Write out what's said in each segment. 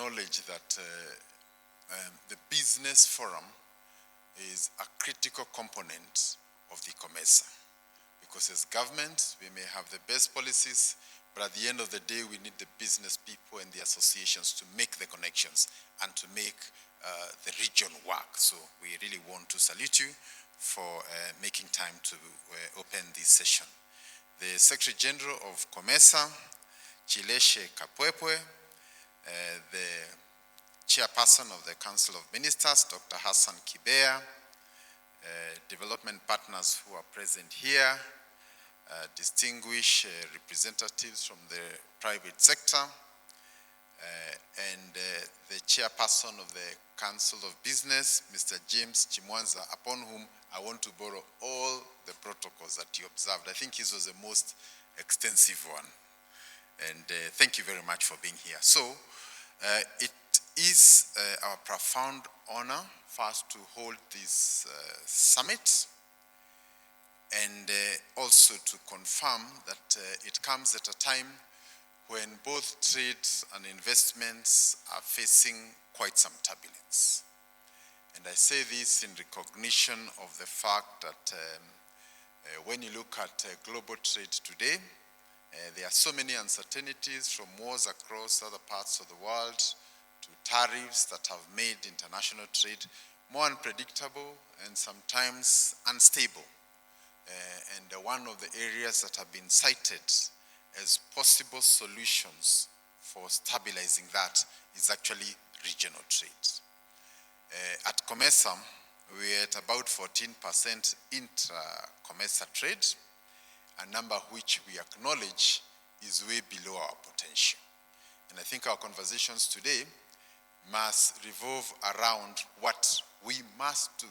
acknowledge that the business forum is a critical component of the COMESA. Because as government, we may have the best policies, but at the end of the day, we need the business people and the associations to make the connections and to make the region work. So we really want to salute you for making time to open this session. The Secretary General of COMESA, Chileshe Kapwepwe, the Chairperson of the Council of Ministers, Dr. Hassan Kibea, development partners who are present here, distinguished representatives from the private sector, and the Chairperson of the Council of Business, Mr. James Chimwanza, upon whom I want to borrow all the protocols that you observed. I think his was the most extensive one. And thank you very much for being here. So it is our profound honor first to hold this summit, and also to confirm that it comes at a time when both trade and investments are facing quite some turbulence. And I say this in recognition of the fact that when you look at global trade today, there are so many uncertainties, from wars across other parts of the world to tariffs that have made international trade more unpredictable and sometimes unstable. And one of the areas that have been cited as possible solutions for stabilizing that is actually regional trade. At COMESA, we're at about 14% intra-COMESA trade, a number which we acknowledge is way below our potential. And I think our conversations today must revolve around what we must do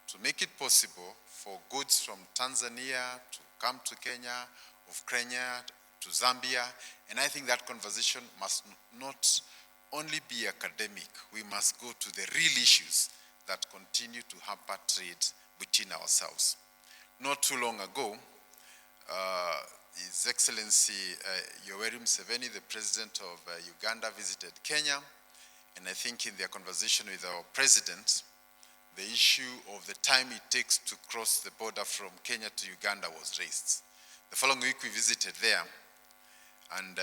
to make it possible for goods from Tanzania to come to Kenya, of Kenya to Zambia. And I think that conversation must not only be academic. We must go to the real issues that continue to hamper trade between ourselves. Not too long ago, His Excellency Yoweri Museveni, the President of Uganda, visited Kenya. And I think in their conversation with our President, the issue of the time it takes to cross the border from Kenya to Uganda was raised. The following week we visited there, and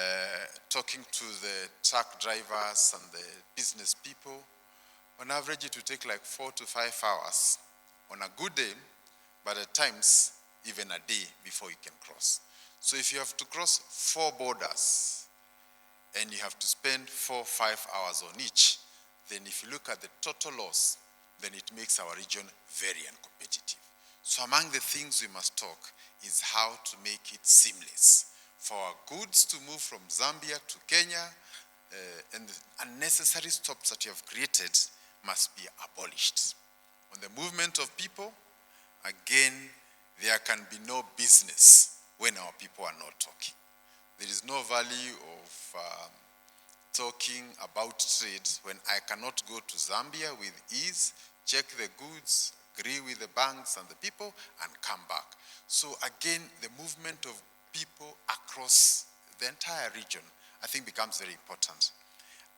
talking to the truck drivers and the business people, on average it would take like 4 to 5 hours on a good day, but at times even a day before you can cross. So if you have to cross 4 borders and you have to spend 4 or 5 hours on each, then if you look at the total loss, then it makes our region very uncompetitive. So among the things we must talk is how to make it seamless for our goods to move from Zambia to Kenya, and the unnecessary stops that you have created must be abolished. On the movement of people, again, there can be no business when our people are not talking. There is no value of talking about trade when I cannot go to Zambia with ease, check the goods, agree with the banks and the people, and come back. So again, the movement of people across the entire region, I think, becomes very important.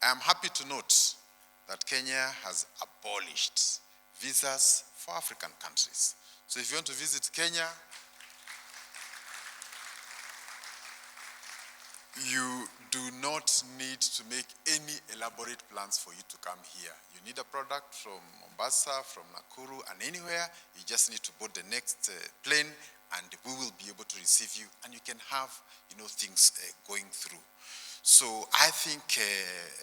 I am happy to note that Kenya has abolished visas for African countries. So if you want to visit Kenya, you do not need to make any elaborate plans for you to come here. You need a product from Mombasa, from Nakuru, and anywhere. You just need to board the next plane, and we will be able to receive you, and you can have, things going through. So I think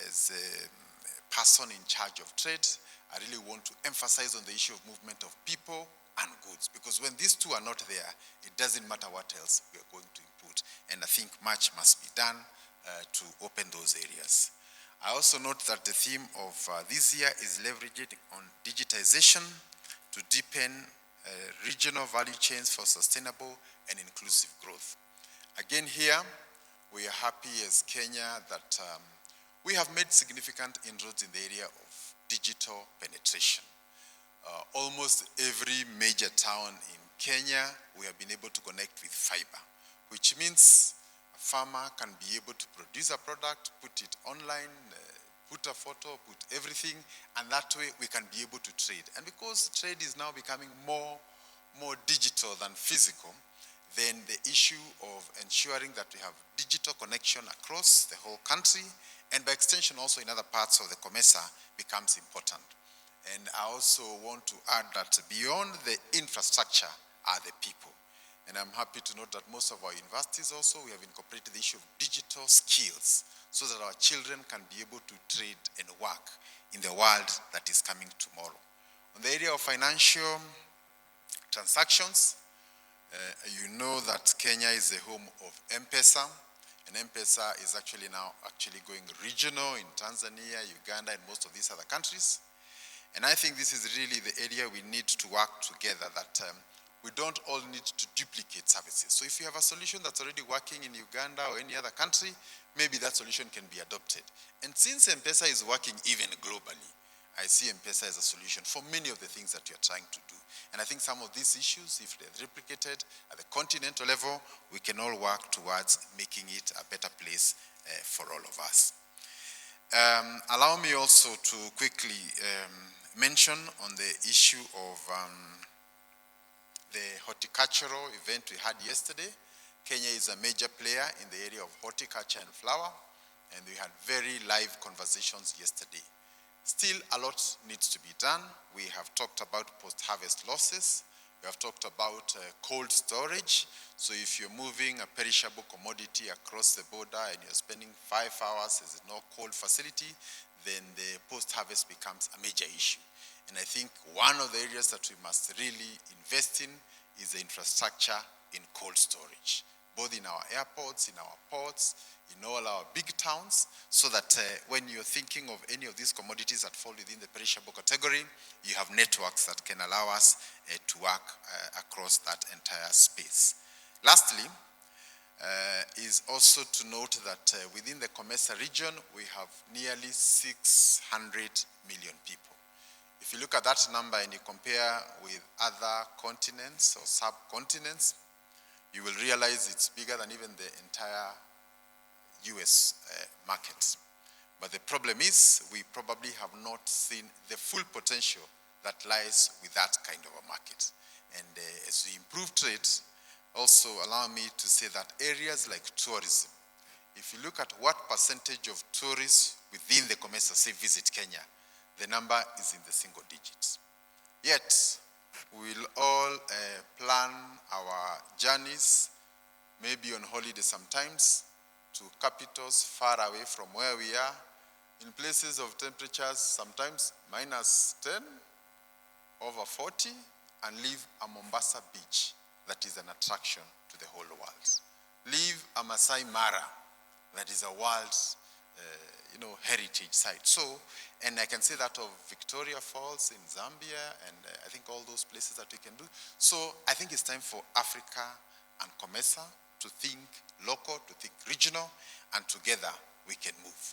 as a person in charge of trade, I really want to emphasize on the issue of movement of people and goods, because when these two are not there, it doesn't matter what else we are going to input. And I think much must be done to open those areas. I also note that the theme of this year is leveraging on digitization to deepen regional value chains for sustainable and inclusive growth. Again here, we are happy as Kenya that we have made significant inroads in the area of digital penetration. Almost every major town in Kenya, we have been able to connect with fiber, which means a farmer can be able to produce a product, put it online, put a photo, put everything, and that way we can be able to trade. And because trade is now becoming more digital than physical, then the issue of ensuring that we have digital connection across the whole country, and by extension also in other parts of the COMESA, becomes important. And I also want to add that beyond the infrastructure are the people. And I'm happy to note that most of our universities also, we have incorporated the issue of digital skills so that our children can be able to trade and work in the world that is coming tomorrow. On the area of financial transactions, you know that Kenya is the home of M-Pesa, and M-Pesa is actually now going regional in Tanzania, Uganda, and most of these other countries. And I think this is really the area we need to work together, that we don't all need to duplicate services. So if you have a solution that's already working in Uganda or any other country, maybe that solution can be adopted. And since M-Pesa is working even globally, I see M-Pesa as a solution for many of the things that you're trying to do. And I think some of these issues, if they're replicated at the continental level, we can all work towards making it a better place for all of us. Allow me also to quickly mention on the issue of the horticultural event we had yesterday. Kenya is a major player in the area of horticulture and flower, and we had very live conversations yesterday. Still, a lot needs to be done. We have talked about post-harvest losses. We have talked about cold storage. So if you're moving a perishable commodity across the border and you're spending 5 hours, there's no cold facility, then the post-harvest becomes a major issue. And I think one of the areas that we must really invest in is the infrastructure in cold storage, both in our airports, in our ports, in all our big towns, so that when you're thinking of any of these commodities that fall within the perishable category, you have networks that can allow us to work across that entire space. Lastly, is also to note that within the COMESA region, we have nearly 600 million people. If you look at that number and you compare with other continents or subcontinents, you will realize it's bigger than even the entire US market. But the problem is we probably have not seen the full potential that lies with that kind of a market. And as we improve trade, also allow me to say that areas like tourism, if you look at what percentage of tourists within the COMESA say visit Kenya, the number is in the single digits. Yet, we'll all plan our journeys, maybe on holiday sometimes, to capitals far away from where we are, in places of temperatures sometimes -10, over 40, and leave a Mombasa beach that is an attraction to the whole world. Leave a Masai Mara that is a world heritage site. So, and I can say that of Victoria Falls in Zambia, and I think all those places that we can do. So I think it's time for Africa and COMESA to think local, to think regional, and together we can move.